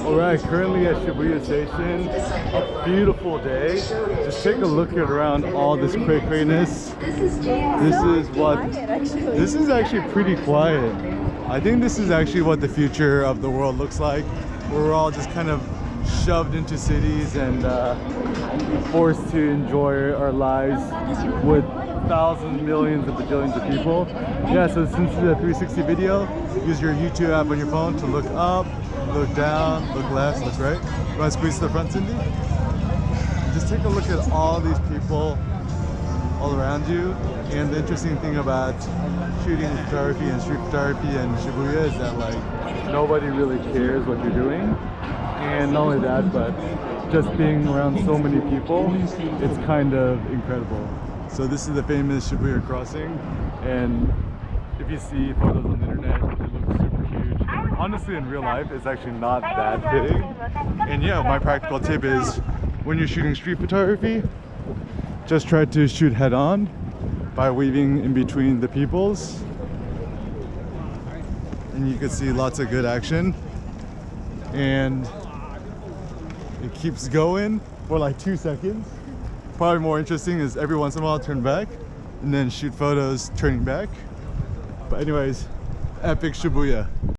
Alright, currently at Shibuya Station. A beautiful day. Just take a look at around all this cray-crayness. This is actually pretty quiet. I think this is actually what the future of the world looks like. We're all just kind of shoved into cities and forced to enjoy our lives with thousands, millions, and bajillions of people. Yeah, so since this is a 360 video, use your YouTube app on your phone to look up, look down, look left, look right. You want to squeeze to the front, Cindy? Just take a look at all these people all around you. And the interesting thing about shooting photography and street photography in Shibuya is that like nobody really cares what you're doing. And not only that, but just being around so many people, it's kind of incredible. So this is the famous Shibuya crossing, and if you see photos on the internet, it looks super huge. Honestly, in real life, it's actually not that big. And yeah, my practical tip is when you're shooting street photography, just try to shoot head on by weaving in between the peoples. And you can see lots of good action. And it keeps going for like 2 seconds. Probably more interesting is every once in a while turn back and then shoot photos turning back. But anyways, epic Shibuya.